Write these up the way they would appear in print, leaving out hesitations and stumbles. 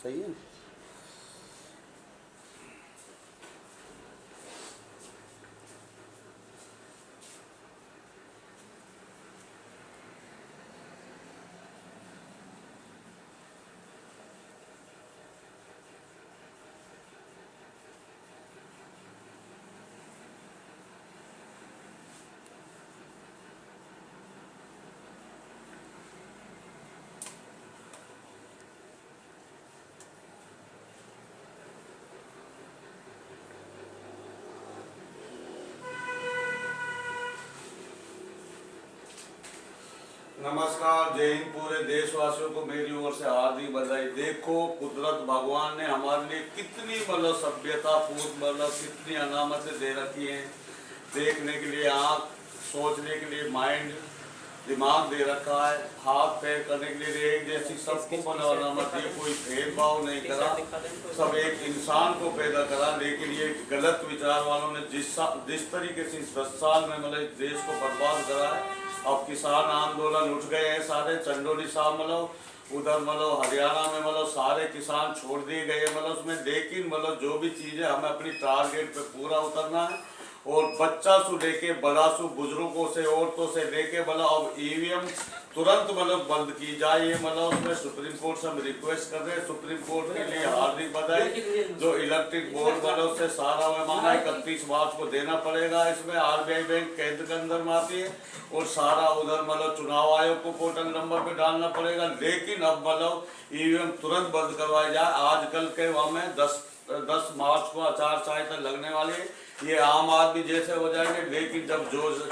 सही है। नमस्कार, जय हिंद। पूरे देशवासियों को मेरी ओर से हार्दिक बधाई। देखो कुदरत भगवान ने हमारे लिए कितनी मतलब सभ्यता पूर्ण मतलब कितनी अनामतें दे रखी हैं। देखने के लिए आँख, सोचने के लिए माइंड, दिमाग दे रखा है, हाथ पैर करने के लिए एक जैसी सबको मतलब अनामत दी। कोई भेदभाव नहीं करा, सब एक इंसान को पैदा करा। लेकिन ये गलत विचार वालों ने जिस तरीके से इस 10 साल में मतलब इस देश को बर्बाद करा है। अब किसान आंदोलन उठ गए हैं सारे, चंदौली साहब मतलब उधर मतलब हरियाणा में मतलब सारे किसान छोड़ दिए गए मतलब उसमें। लेकिन मतलब जो भी चीज़ें हमें अपनी टारगेट पे पूरा उतरना है। और बच्चा से लेके बड़ा से, बुजुर्गों से, औरतों से लेके मतलब अब ईवीएम तुरंत मतलब बंद की जाए। ये मतलब उसमें सुप्रीम कोर्ट से हम रिक्वेस्ट कर रहे हैं। सुप्रीम कोर्ट के लिए हार्दिक बधाई। जो इलेक्ट्रिक बोर्ड मतलब उससे सारा वह मांगा 31 मार्च को देना पड़ेगा। इसमें आरबीआई बैंक केंद्र के अंदर में आती है और सारा उधर मतलब चुनाव आयोग को पोर्टल नंबर पे डालना पड़ेगा। लेकिन अब मतलब ईवीएम तुरंत बंद करवाया जाए। आजकल के वहाँ में 10 मार्च को आचार संहिता लगने वाली है। ये आम आदमी जैसे हो जाएंगे। लेकिन जब जो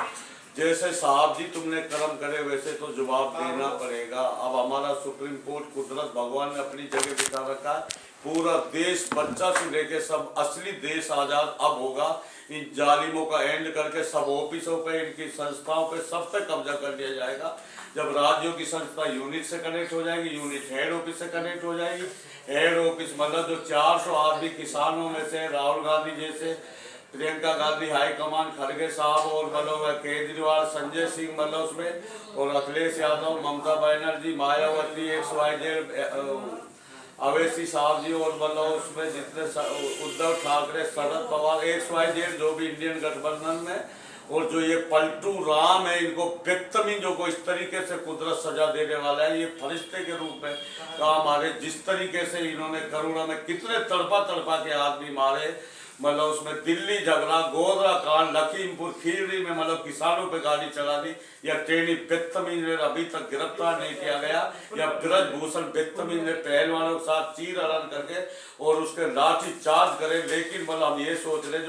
जैसे साहब जी तुमने कर्म करे वैसे तो जवाब देना पड़ेगा। अब हमारा सुप्रीम कोर्ट कुदरत भगवान ने अपनी जगह बिठा रखा है। पूरा देश बच्चा से लेके सब असली देश आजाद अब होगा। इन जालिमों का एंड करके सब ऑफिसों पे, इनकी संस्थाओं पे, सब पे कब्जा कर लिया जाएगा। जब राज्यों की संस्था यूनिट से कनेक्ट हो जाएगी, यूनिट हेड ऑफिस से कनेक्ट हो जाएगी। हेड ऑफिस मतलब जो 400 आदमी किसानों में से राहुल गांधी जैसे, प्रियंका गांधी हाईकमान, खड़गे साहब और मतलब केजरीवाल, संजय सिंह मतलब उसमें, और अखिलेश यादव, ममता बनर्जी, मायावती, XYZ, अवैसी साहब जी, और मतलब उसमें जितने उद्धव ठाकरे, शरद पवार, XYZ जो भी इंडियन गठबंधन में, और जो ये पलटू राम है, इनको बदतमीजों को इस तरीके से कुदरत सजा देने वाला है। ये फरिश्ते के रूप में काम आ रहे। जिस तरीके से इन्होंने करुणा में कितने तड़पा के आदमी मारे, मतलब उसमें दिल्ली झगड़ा, गोधरा कांड, लखीमपुर खीरी में मतलब किसानों पे गाड़ी चला दी। या ट्रेनी बदतमीज ने अभी तक गिरफ्तार नहीं किया गया। या ब्रजभूषण बदतमीज ने पहलवानों के साथ चीर हरण करके और उसके लाठी चार्ज करे। लेकिन मतलब हम ये सोच रहे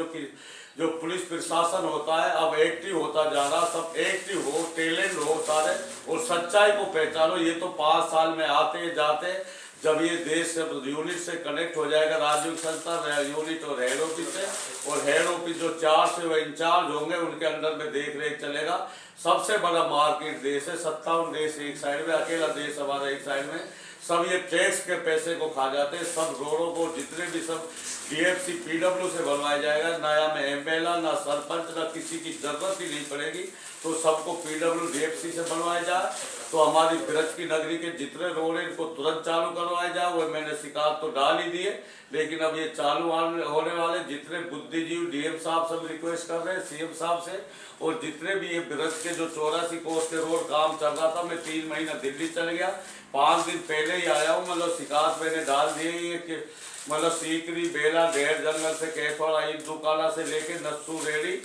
जो पुलिस प्रशासन होता है अब एक्टिव होता जा रहा। सब एक्टिव हो, टैलेंट हो सारे, और सच्चाई को पहचानो। ये तो 5 साल में आते जाते जब ये देश से यूनिट से कनेक्ट हो जाएगा, राज्यों की संस्था यूनिट और हेड ऑफिस से, और हेड ऑफिस जो 4 से वो इंचार्ज होंगे उनके अंडर में देख रेख चलेगा। सबसे बड़ा मार्केट देश है। 57 देश एक साइड में, अकेला देश हमारा एक साइड में। सब ये टैक्स के पैसे को खा जाते हैं। सब रोडों को जितने भी सब DFC PW से बनवाया जाएगा। नया में MLA ना सरपंच ना किसी की जरूरत ही नहीं पड़ेगी। तो सबको PW DFC से बनवाया जाए। तो हमारी ब्रज की नगरी के जितने रोड हैं इनको तुरंत चालू करवाए जाए। वो मैंने शिकायत तो डाल ही दी है। लेकिन अब ये चालू होने वाले जितने बुद्धिजीवी DM साहब सब रिक्वेस्ट कर रहे हैं CM साहब से। और जितने भी ये ब्रज के जो 84 कोस के रोड काम चल रहा था, मैं 3 महीना दिल्ली चल गया, 5 दिन पहले ही आया हूँ। मतलब शिकायत मैंने डाल दी है कि मतलब सीकरी, बेला, ढेर जंगल से कैथवाड़ा, दुकाना से लेके नस्सू रेडी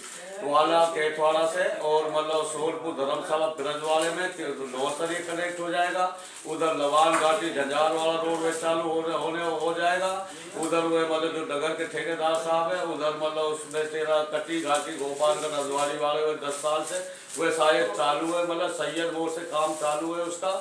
वाला कैथवाड़ा से, और मतलब सोलपुर धर्मशाला ब्रज वाले में लोहसर ये कनेक्ट हो जाएगा। उधर लवान घाटी झंझार वाला रोड में चालू हो जाएगा। उधर वो मतलब जो नगर के ठेकेदार साहब है उधर मतलब उसमें तेरा कटी घाटी गोपालगंज हल्द्वानी वाले 10 साल से वह शायद चालू है। मतलब सैयद मोड़ से काम चालू है उसका।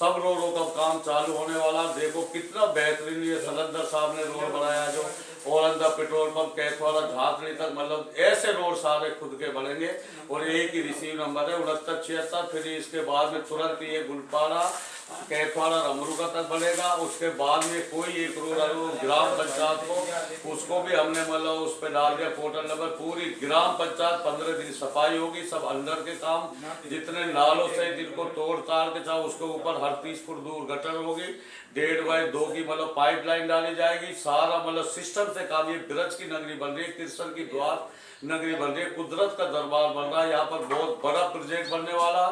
सब रोडों का काम चालू होने वाला। देखो कितना बेहतरीन ये सलंदर साहब ने रोड बनाया, जो औरंदा पेट्रोल पंप कैथवाड़ा झांकड़ी तक, मतलब ऐसे रोड सारे खुद के बनेंगे। और एक ही रिसीव नंबर है 6976। फिर इसके बाद में तुरंत ये गुलपाड़ा कैथवाड़ और अमरूका तक बनेगा। उसके बाद में कोई एक ग्राम पंचायत को उसको भी हमने मतलब उस पर डाल दिया पोर्टल नंबर। पूरी ग्राम पंचायत 15 दिन सफाई होगी, सब अंदर के काम, जितने नालों से जिनको तोड़ ताड़ के चाहे उसके ऊपर हर 30 फुट दूर गटर होगी, 1.5 बाई 2 की मतलब पाइपलाइन डाली जाएगी। सारा मतलब सिस्टम से काम। ये ब्रज की नगरी बन रही है, कृष्ण की द्वार नगरी बन रही है, कुदरत का दरबार बन रहा है। यहाँ पर बहुत बड़ा प्रोजेक्ट बनने वाला,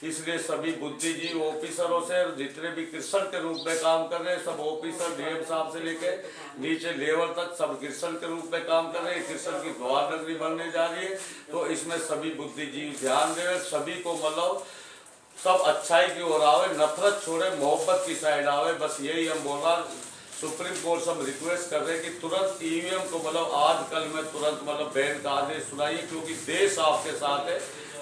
इसलिए सभी बुद्धिजीवी ऑफिसरों से जितने भी कृष्ण के रूप में काम कर रहे हैं, सब ऑफिसर डीएम साहब से लेके नीचे लेवल तक सब कृष्ण के रूप में काम कर रहे हैं। कृष्ण की द्वार नगरी बनने जा रही है, तो इसमें सभी बुद्धिजीवी ध्यान दें, सभी को मतलब सब अच्छाई की ओर आवे, नफरत छोड़े, मोहब्बत की साइड आवे। बस यही हम बोल रहा। सुप्रीम कोर्ट से हम रिक्वेस्ट कर रहे हैं कि तुरंत ईवीएम को मतलब आज कल में तुरंत मतलब बैन का आदेश सुनाइए, क्योंकि देश आपके साथ है।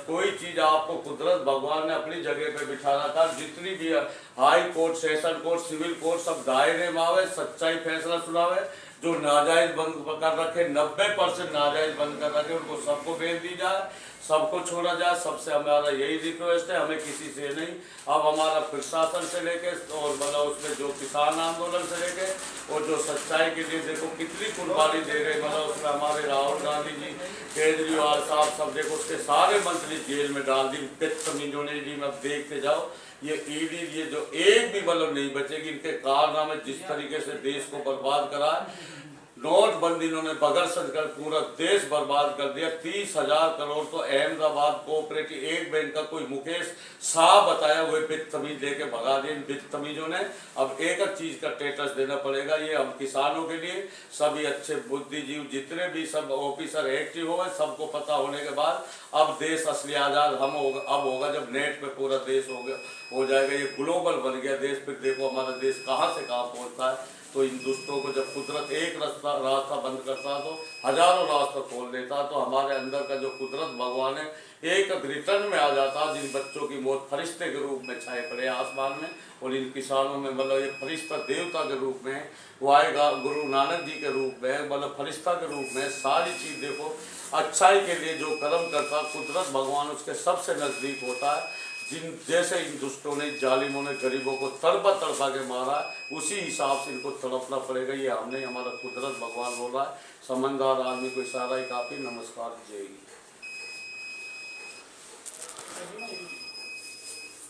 कोई चीज आपको कुदरत भगवान ने अपनी जगह पे बिठा रखा। जितनी भी high court, session court, civil court सब दायरे में आवे, सच्चाई फैसला सुनावे। जो नाजायज बंद कर रखे, 90% नाजायज बंद कर रखे, उनको सबको बेल दी जाए, सबको छोड़ा जाए। सबसे हमारा यही रिक्वेस्ट है, हमें किसी से नहीं। अब हमारा प्रशासन से लेके और मतलब उसमें जो किसान आंदोलन से लेके और जो सच्चाई के लिए देखो कितनी कुर्बानी दे रहे, मतलब उसमें हमारे राहुल गांधी जी, केजरीवाल साहब सब देखो, उसके सारे मंत्री जेल में डाल दी बदतमीजों ने जी। अब देखते जाओ ये ईडी, ये जो एक भी मतलब नहीं बचेगी। इनके कारनामे जिस तरीके से देश को बर्बाद करा है, नोटबंदी इन्होंने बगैर सच कर पूरा देश बर्बाद कर दिया। 30,000 करोड़ तो अहमदाबाद कोऑपरेटिव एक बैंक का कोई मुकेश शाह बताया हुए बदतमीज लेके भगा दिए इन बदतमीजों ने। अब एक चीज का स्टेटस देना पड़ेगा, ये हम किसानों के लिए सभी अच्छे बुद्धिजीव जितने भी सब ऑफिसर एक्टिव हो, सबको पता होने के बाद अब देश असली आजाद हम होगा। अब होगा जब नेट पे पूरा देश हो जाएगा, ये ग्लोबल बन गया देश। फिर देखो हमारा देश कहाँ से कहाँ पहुँचता है। तो इन दुष्टों को जब कुदरत एक रास्ता बंद करता तो हजारों रास्ता खोल देता। तो हमारे अंदर का जो कुदरत भगवान है एक रिटर्न में आ जाता। जिन बच्चों की मौत फरिश्ते के रूप में छाए पड़े आसमान में, और इन किसानों में मतलब ये फरिश्ता देवता के रूप में, वो आएगा गुरु नानक जी के रूप में, मतलब फरिश्ता के रूप में। सारी चीज़ देखो अच्छाई के लिए जो कर्म करता कुदरत भगवान उसके सबसे नज़दीक होता है। जिन जैसे इन दुष्टों ने, जालिमों ने गरीबों को तड़पा तड़पा के मारा, उसी हिसाब से इनको तड़पना पड़ेगा। ये हमने, हमारा कुदरत भगवान बोल रहा है। समझदार आदमी को इशारा ही काफ़ी। नमस्कार, जय हिंद।